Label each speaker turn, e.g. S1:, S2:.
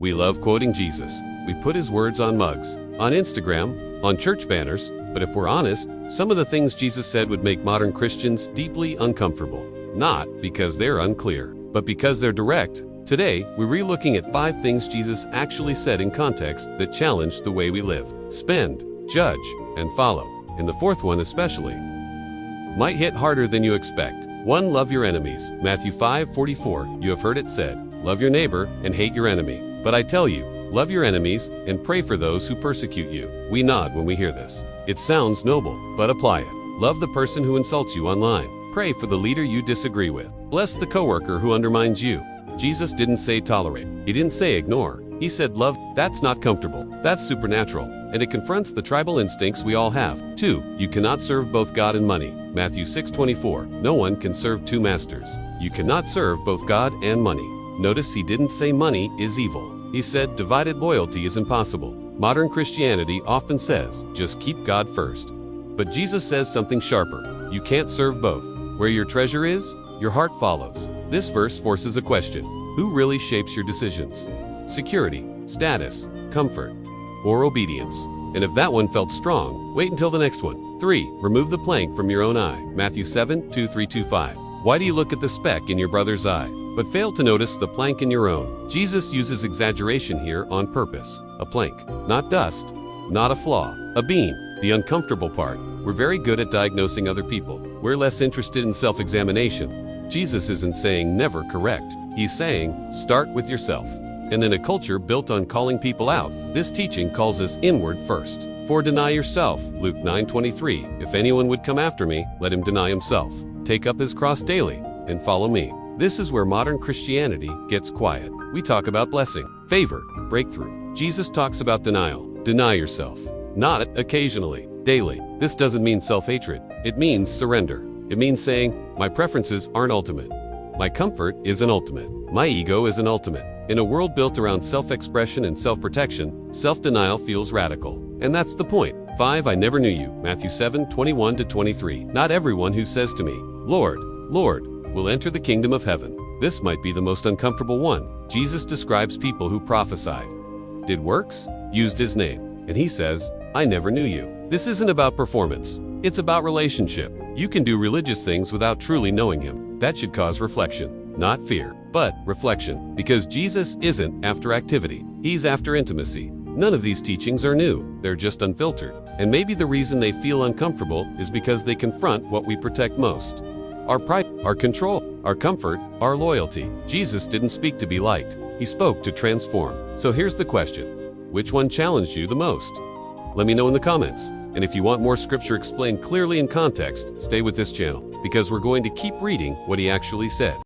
S1: We love quoting Jesus. We put his words on mugs, on Instagram, on church banners, but if we're honest, some of the things Jesus said would make modern Christians deeply uncomfortable. Not because they're unclear, but because they're direct. Today, we're re-looking at 5 things Jesus actually said in context that challenge the way we live, spend, judge, and follow. And the 4th one especially might hit harder than you expect. 1. Love your enemies. Matthew 5:44. You have heard it said, love your neighbor and hate your enemy. But I tell you, love your enemies and pray for those who persecute you. We nod when we hear this. It sounds noble, but apply it. Love the person who insults you online. Pray for the leader you disagree with. Bless the coworker who undermines you. Jesus didn't say tolerate. He didn't say ignore. He said love. That's not comfortable. That's supernatural. And it confronts the tribal instincts we all have. 2. You cannot serve both God and money. Matthew 6:24. No one can serve 2 masters. You cannot serve both God and money. Notice he didn't say money is evil. He said divided loyalty is impossible. Modern Christianity often says, just keep God first. But Jesus says something sharper. You can't serve both. Where your treasure is, your heart follows. This verse forces a question. Who really shapes your decisions? Security, status, comfort, or obedience? And if that one felt strong, wait until the next one. 3. Remove the plank from your own eye. Matthew 7:23-25. Why do you look at the speck in your brother's eye, but fail to notice the plank in your own? Jesus uses exaggeration here on purpose. A plank, not dust, not a flaw, a beam, the uncomfortable part. We're very good at diagnosing other people. We're less interested in self-examination. Jesus isn't saying never correct. He's saying, start with yourself. And in a culture built on calling people out, this teaching calls us inward first. For deny yourself, Luke 9:23. If anyone would come after me, let him deny himself. Take up his cross daily and follow me. This is where modern Christianity gets quiet. We talk about blessing, favor, breakthrough. Jesus talks about denial. Deny yourself. Not occasionally, daily. This doesn't mean self-hatred. It means surrender. It means saying, my preferences aren't ultimate. My comfort isn't ultimate. My ego isn't ultimate. In a world built around self-expression and self-protection, self-denial feels radical. And that's the point. 5. I never knew you. Matthew 7:21-23. Not everyone who says to me, Lord, Lord, will enter the kingdom of heaven. This might be the most uncomfortable one. Jesus describes people who prophesied, did works, used his name. And he says, I never knew you. This isn't about performance. It's about relationship. You can do religious things without truly knowing him. That should cause reflection, not fear, but reflection. Because Jesus isn't after activity. He's after intimacy. None of these teachings are new. They're just unfiltered. And maybe the reason they feel uncomfortable is because they confront what we protect most. Our pride, our control, our comfort, our loyalty. Jesus didn't speak to be liked. He spoke to transform. So here's the question. Which one challenged you the most? Let me know in the comments. And if you want more scripture explained clearly in context, stay with this channel, because we're going to keep reading what he actually said.